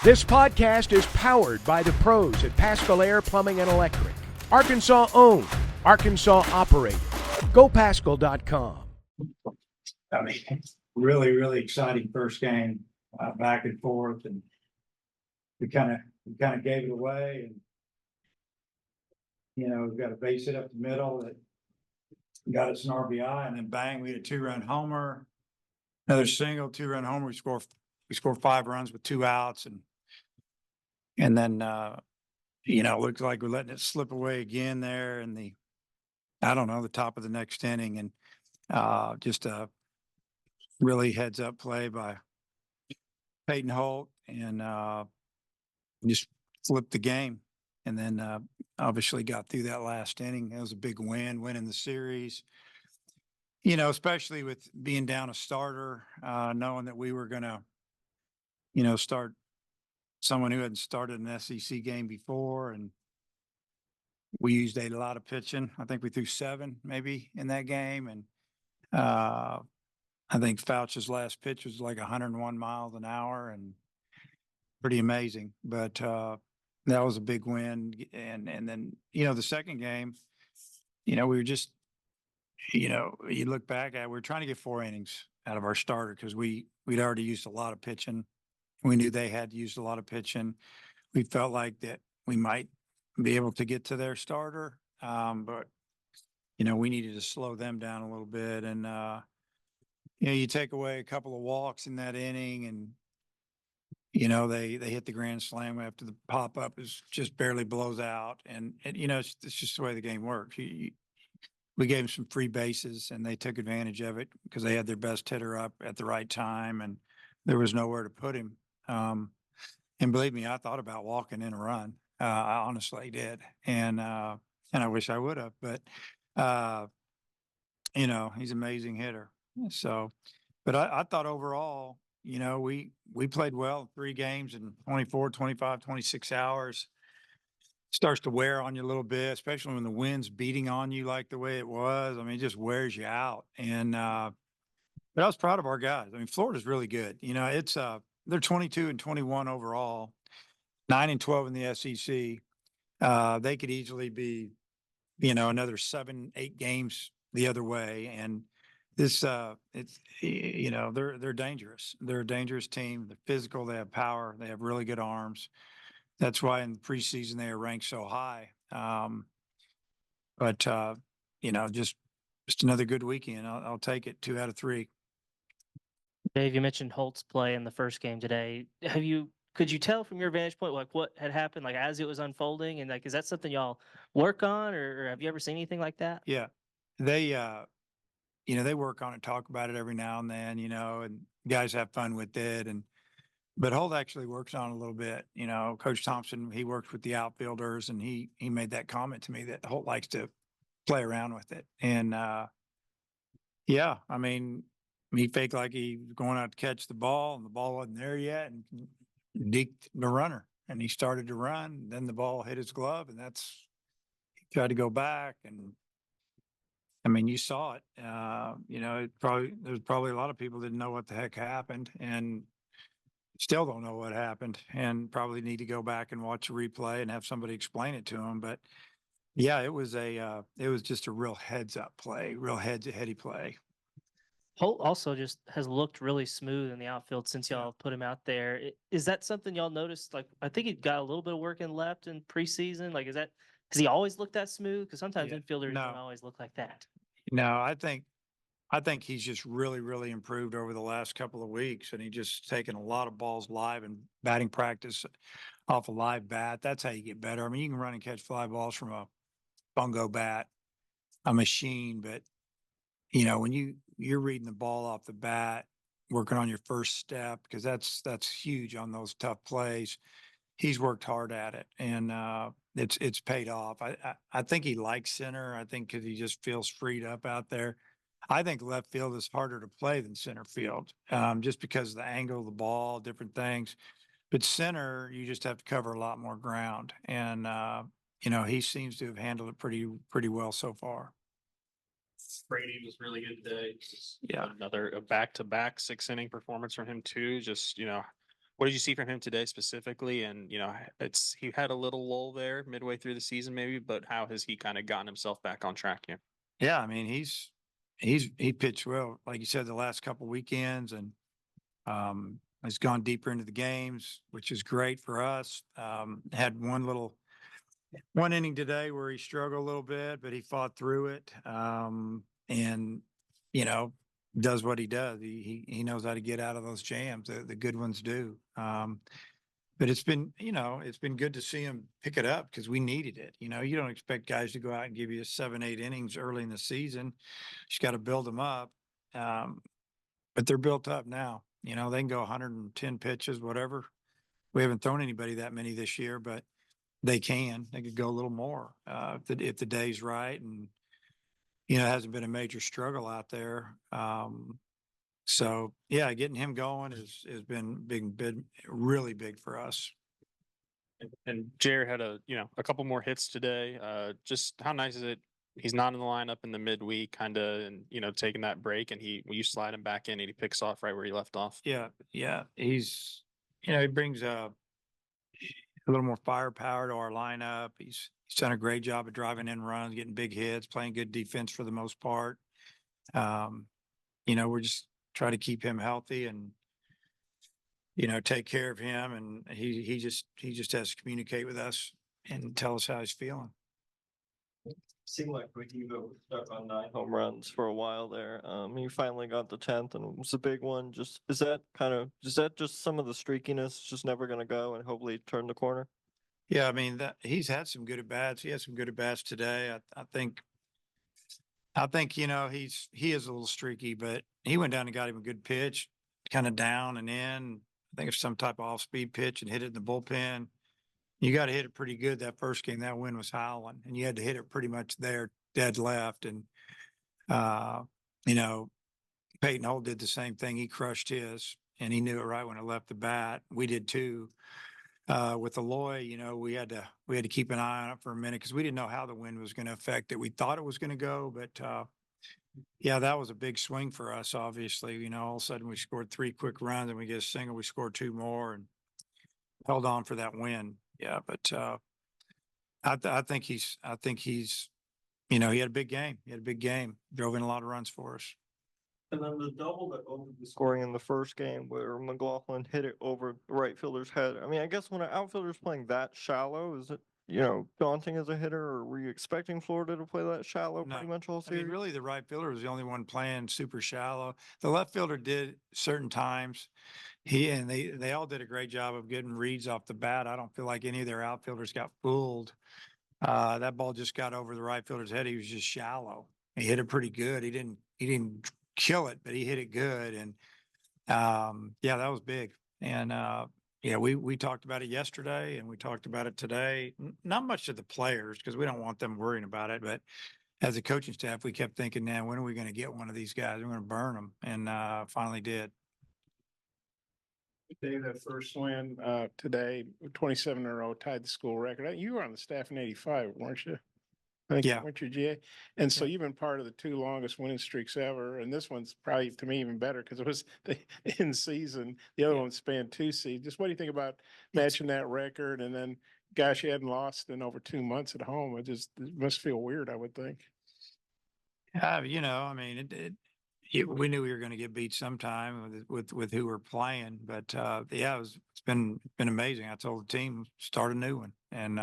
This podcast is powered by the pros at Pascal Air Plumbing and Electric. Arkansas owned, Arkansas operated. GoPascal.com. I mean, really exciting first game, back and forth, and we kind of gave it away, and we've got a base hit up the middle that got us an RBI, and then bang, we had a 2-run homer, another single 2-run homer. We scored 5 runs with 2 outs, and then it looks like we're letting it slip away again there in the top of the next inning, and just a really heads up play by Peyton Holt, and just flipped the game, and then obviously got through that last inning. It was a big winning the series, especially with being down a starter, knowing that we were going to, start someone who hadn't started an SEC game before, and we used a lot of pitching. I think we threw 7 maybe in that game, and I think Fouch's last pitch was like 101 miles an hour, and pretty amazing. But that was a big win. And then, the second game, we were just, you look back at, we were trying to get 4 innings out of our starter because we'd already used a lot of pitching. We knew they had used a lot of pitching. We felt like that we might be able to get to their starter. But, we needed to slow them down a little bit. And, you take away a couple of walks in that inning, and they hit the grand slam after the pop up is just barely blows out, and it's just the way the game works. We gave them some free bases, and they took advantage of it because they had their best hitter up at the right time, and there was nowhere to put him. And believe me, I thought about walking in a run. I honestly did, and I wish I would have, but he's an amazing hitter. So, but I thought overall, we played well 3 games in 24, 25, 26 hours. Starts to wear on you a little bit, especially when the wind's beating on you like the way it was. I mean, it just wears you out. And but I was proud of our guys. I mean, Florida's really good. It's they're 22-21 overall, 9-12 in the SEC. They could easily be, another 7-8 games the other way. And this, it's, they're dangerous. They're a dangerous team. They're physical. They have power. They have really good arms. That's why in the preseason they are ranked so high. But just another good weekend. I'll take it. 2 out of 3. Dave, you mentioned Holt's play in the first game today. Could you tell from your vantage point, like what had happened, like as it was unfolding, and like, is that something y'all work on, or have you ever seen anything like that? Yeah, they, they work on it, talk about it every now and then, and guys have fun with it. But Holt actually works on it a little bit. Coach Thompson, he works with the outfielders, and he made that comment to me that Holt likes to play around with it. And yeah, I mean, he faked like he was going out to catch the ball, and the ball wasn't there yet, and deked the runner, and he started to run. Then the ball hit his glove, and he tried to go back, and I mean, you saw it. There's probably a lot of people didn't know what the heck happened, and still don't know what happened, and probably need to go back and watch a replay and have somebody explain it to them. But yeah, it was just a real heads up play, real heady play. Holt also just has looked really smooth in the outfield since y'all put him out there. Is that something y'all noticed? Like, I think he got a little bit of work in left in preseason. Like, has he always looked that smooth? Because sometimes infielders don't always look like that. No, I think he's just really improved over the last couple of weeks, and he just taken a lot of balls live and batting practice off a live bat. That's how you get better. I mean, you can run and catch fly balls from a bungo bat, a machine, but when you're reading the ball off the bat, working on your first step, because that's huge on those tough plays. He's worked hard at it, and it's paid off. I think he likes center. I think because he just feels freed up out there. I think left field is harder to play than center field, just because of the angle of the ball, different things. But center, you just have to cover a lot more ground, and he seems to have handled it pretty well so far. Brady was really good today. Yeah. Another back-to-back 6-inning performance from him too. Just, What did you see from him today specifically? And he had a little lull there midway through the season, maybe, but how has he kind of gotten himself back on track here? Yeah, I mean, he pitched well, like you said, the last couple weekends, and has gone deeper into the games, which is great for us. Had one inning today where he struggled a little bit, but he fought through it. And does what he does. He knows how to get out of those jams. The good ones do. But it's been good to see him pick it up because we needed it. You don't expect guys to go out and give you 7, 8 innings early in the season. Just got to build them up. But they're built up now. They can go 110 pitches, whatever. We haven't thrown anybody that many this year, but they can. They could go a little more if the day's right, and it hasn't been a major struggle out there. So yeah, getting him going has been really big for us. And Jared had a couple more hits today. Just how nice is it? He's not in the lineup in the midweek, kind of, and taking that break, and you slide him back in, and he picks off right where he left off. Yeah. He brings a little more firepower to our lineup. He's done a great job of driving in runs, getting big hits, playing good defense for the most part. We're just trying to keep him healthy and take care of him, and he just has to communicate with us and tell us how he's feeling. Seemed like Redivo was stuck on 9 home runs for a while there. He finally got the 10th, and it was a big one. Is that just some of the streakiness just never going to go, and hopefully turn the corner? Yeah, I mean he's had some good at bats. He had some good at bats today. I think he is a little streaky, but he went down and got him a good pitch, kind of down and in. I think it's some type of off-speed pitch and hit it in the bullpen. You got to hit it pretty good that first game. That wind was howling, and you had to hit it pretty much there, dead left. And Peyton Holt did the same thing. He crushed his, and he knew it right when it left the bat. We did too. With Aloy, we had to keep an eye on it for a minute because we didn't know how the wind was going to affect it. We thought it was going to go, but yeah, that was a big swing for us. Obviously, all of a sudden we scored 3 quick runs, and we get a single. We scored 2 more and held on for that win. Yeah, but I think he's he had a big game. He had a big game. Drove in a lot of runs for us. And then the double that opened the scoring in the first game where McLaughlin hit it over the right fielder's head. I mean, I guess when an outfielder's playing that shallow, is it, daunting as a hitter, or were you expecting Florida to play that shallow No. pretty much all I mean, series? really, the right fielder was the only one playing super shallow. The left fielder did certain times. They all did a great job of getting reads off the bat. I don't feel like any of their outfielders got fooled. That ball just got over the right fielder's head. He was just shallow. He hit it pretty good. He didn't kill it, but he hit it good. And yeah, that was big. And yeah, we talked about it yesterday, and we talked about it today. Not much to the players because we don't want them worrying about it, but as a coaching staff, we kept thinking, now when are we going to get one of these guys? We're going to burn them, and finally did. Dave, that first win today, 27 in a row, tied the school record. You were on the staff in '85, weren't you? I think, Yeah. weren't you, GA? And so you've been part of the 2 longest winning streaks ever. And this one's probably, to me, even better because it was the in season. The other one spanned 2 seasons. Just what do you think about matching that record? And then, gosh, you hadn't lost in over 2 months at home. It must feel weird, I would think. I mean, we knew we were going to get beat sometime with who we're playing, but yeah, it's been amazing. I told the team start a new one, and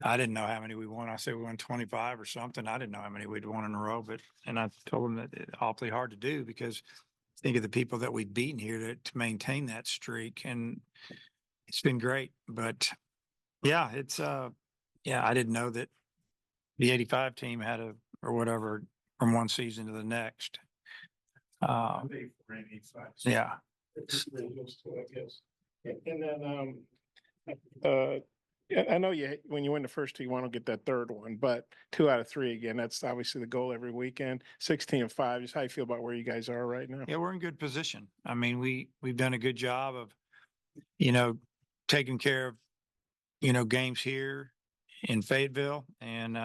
I didn't know how many we won. I said we won 25 or something. I didn't know how many we'd won in a row, and I told them that it's awfully hard to do because think of the people that we've beaten here to maintain that streak, and it's been great. But yeah, I didn't know that the 85 team had or whatever from one season to the next. Yeah. And then, I know when you win the first 2, you want to get that third one, but 2 out of 3 again, that's obviously the goal every weekend. 16-5, just how you feel about where you guys are right now? Yeah, we're in good position. I mean, we've done a good job of, taking care of, games here in Fayetteville, and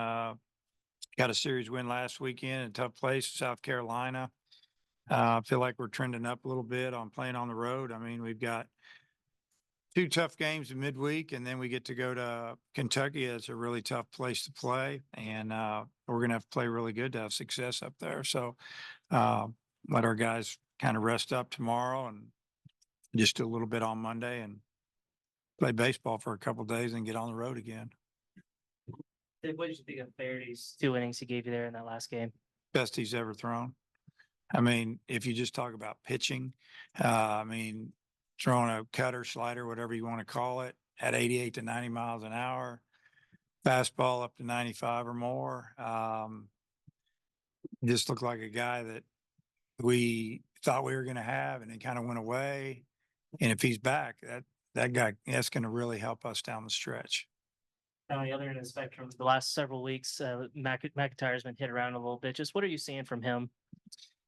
got a series win last weekend in a tough place, South Carolina. I feel like we're trending up a little bit on playing on the road. I mean, we've got 2 tough games in midweek, and then we get to go to Kentucky. It's a really tough place to play, and we're going to have to play really good to have success up there. So uh, let our guys kind of rest up tomorrow and just do a little bit on Monday and play baseball for a couple of days and get on the road again. Dave, what did you think of Faherty's 2 innings he gave you there in that last game? Best he's ever thrown. I mean, if you just talk about pitching, I mean, throwing a cutter, slider, whatever you want to call it, at 88 to 90 miles an hour, fastball up to 95 or more. Just looked like a guy that we thought we were going to have, and it kind of went away. And if he's back, that guy, that's going to really help us down the stretch. On the other end of the spectrum, the last several weeks, McIntyre's been hit around a little bit. Just what are you seeing from him?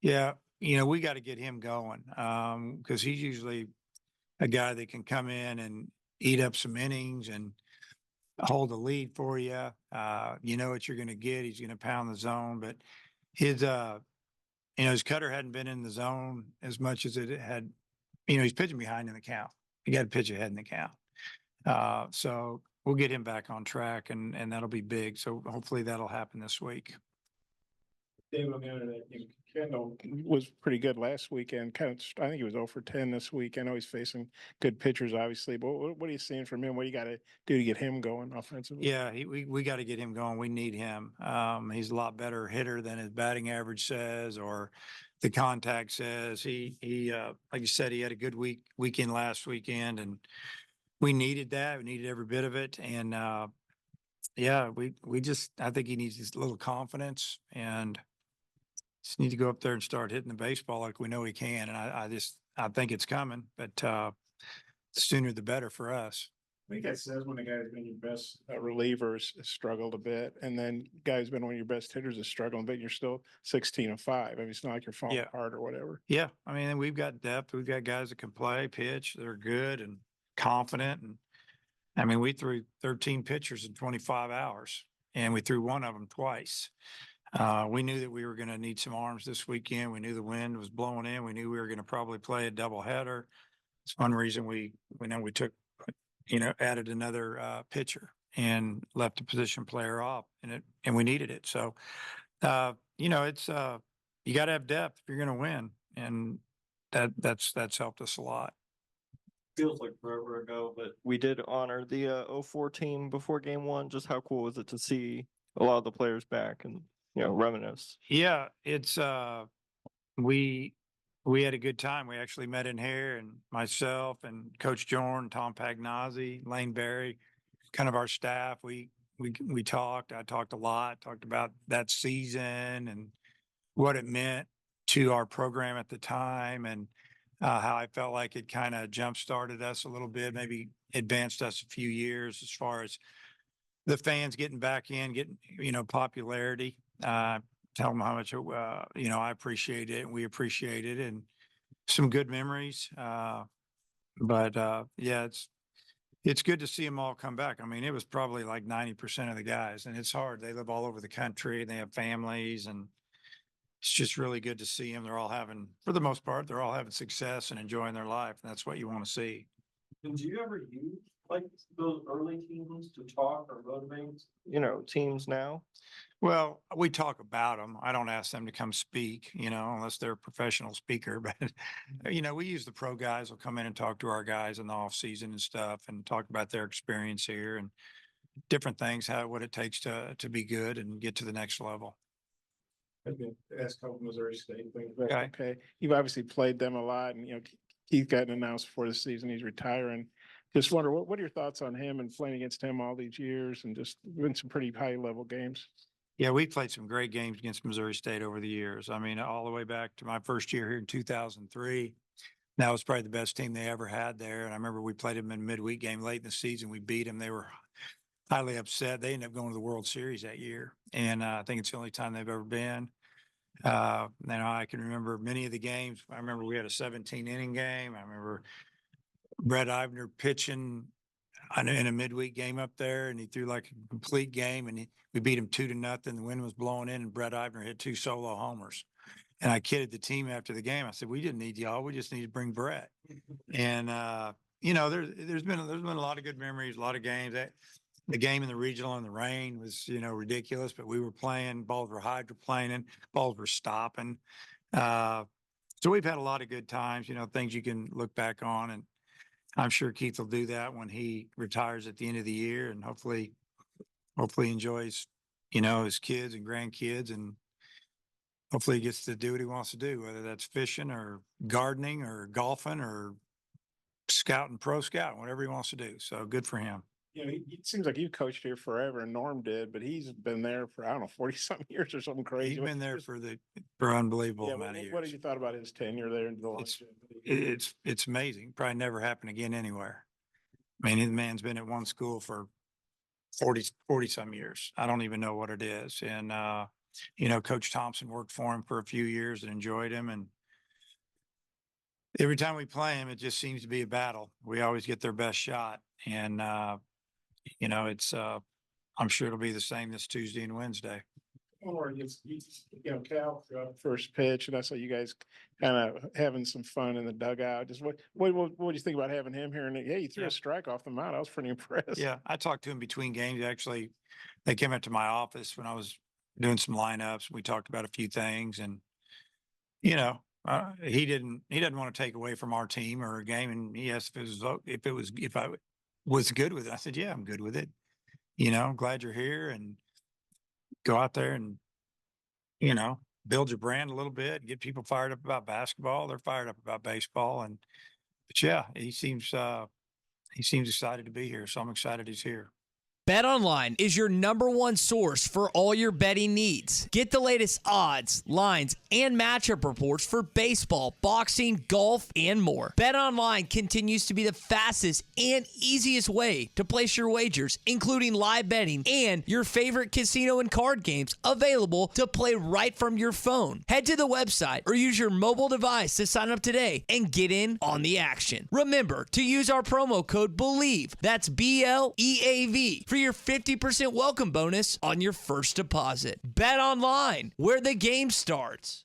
Yeah, we got to get him going because he's usually a guy that can come in and eat up some innings and hold the lead for you. You know what you're going to get. He's going to pound the zone, but his cutter hadn't been in the zone as much as it had. He's pitching behind in the count. You got to pitch ahead in the count. So we'll get him back on track, and that'll be big. So hopefully that'll happen this week. Dave, on the other hand, Kendall was pretty good last weekend. I think he was 0 for 10 this week. I know he's facing good pitchers, obviously, but what are you seeing from him? What do you got to do to get him going offensively? Yeah, we got to get him going. We need him. He's a lot better hitter than his batting average says or the contact says. He like you said, he had a good weekend last weekend, and we needed that. We needed every bit of it. And yeah, I think he needs just a little confidence and just need to go up there and start hitting the baseball like we know he can. And I think it's coming, but the sooner the better for us. I think that says when a guy has been your best reliever has struggled a bit, and then guy who's been one of your best hitters is struggling, but you're still 16-5. I mean, it's not like you're falling apart or whatever. Yeah, I mean, we've got depth. We've got guys that can play, pitch. They're good and confident. And I mean, we threw 13 pitchers in 25 hours, and we threw one of them twice. We knew that we were going to need some arms this weekend. We knew the wind was blowing in. We knew we were going to probably play a doubleheader. It's one reason we took, added another pitcher and left a position player off, and we needed it. So, it's you got to have depth if you're going to win, and that's helped us a lot. Feels like forever ago, but we did honor the 04 team before game 1. Just how cool was it to see a lot of the players back and reminisce? Yeah, it's we had a good time. We actually met in here, and myself and Coach Jordan, Tom Pagnozzi, Lane Berry, kind of our staff. We talked. I talked a lot. Talked about that season and what it meant to our program at the time, and how I felt like it kind of jump started us a little bit, maybe advanced us a few years as far as the fans getting back in, getting popularity. Tell them how much I appreciate it and we appreciate it, and some good memories. But yeah, it's good to see them all come back. I mean, it was probably like 90% of the guys, and it's hard. They live all over the country and they have families, and it's just really good to see them. They're all having, for the most part, they're all having success and enjoying their life. And that's what you want to see. And do you ever use like those early teams to talk or motivate? Teams now. Well, we talk about them. I don't ask them to come speak, unless they're a professional speaker. But, we use the pro guys will come in and talk to our guys in the off season and stuff and talk about their experience here and different things, what it takes to be good and get to the next level. Ask couple Missouri State things. Okay. Okay. You've obviously played them a lot, and Keith got announced before the season he's retiring. Just wonder what are your thoughts on him and playing against him all these years and just win some pretty high level games? Yeah, we played some great games against Missouri State over the years. I mean, all the way back to my first year here in 2003. That was probably the best team they ever had there. And I remember we played them in a midweek game late in the season. We beat them. They were highly upset. They ended up going to the World Series that year. And I think it's the only time they've ever been. I can remember many of the games. I remember we had a 17-inning game. I remember Brett Eibner pitching in a midweek game up there, and he threw like a complete game, and we beat him 2-0. The wind was blowing in, and Brett Eibner hit 2 solo homers. And I kidded the team after the game. I said, we didn't need y'all. We just need to bring Brett. And, there's been a lot of good memories, a lot of games. The game in the regional in the rain was, ridiculous, but we were playing, balls were hydroplaning, balls were stopping. So we've had a lot of good times, things you can look back on. And I'm sure Keith will do that when he retires at the end of the year, and hopefully enjoys, his kids and grandkids, and hopefully he gets to do what he wants to do, whether that's fishing or gardening or golfing or scouting, pro scout, whatever he wants to do. So good for him. It seems like you coached here forever, and Norm did, but he's been there for, I don't know, 40-something years or something crazy. He's been there for unbelievable Yeah, amount of what have years. you thought about his tenure there in the It's amazing. Probably never happen again anywhere. I mean, the man's been at one school for 40 some years. I don't even know what it is. And, Coach Thompson worked for him for a few years and enjoyed him. And every time we play him, it just seems to be a battle. We always get their best shot. And, I'm sure it'll be the same this Tuesday and Wednesday. Or Cal first pitch, and I saw you guys kind of having some fun in the dugout. Just what do you think about having him here? And yeah, he threw a strike off the mound. I was pretty impressed. Yeah, I talked to him between games. Actually, they came up to my office when I was doing some lineups. We talked about a few things, and he doesn't want to take away from our team or a game. And he asked if I was good with it. I said, yeah, I'm good with it. I'm glad you're here, and go out there and, build your brand a little bit, get people fired up about basketball. They're fired up about baseball. But yeah, he seems excited to be here. So I'm excited he's here. BetOnline is your #1 source for all your betting needs. Get the latest odds, lines, and matchup reports for baseball, boxing, golf, and more. BetOnline continues to be the fastest and easiest way to place your wagers, including live betting and your favorite casino and card games available to play right from your phone. Head to the website or use your mobile device to sign up today and get in on the action. Remember to use our promo code BELIEVE, that's BLEAV, for your 50% welcome bonus on your first deposit. Bet online, where the game starts.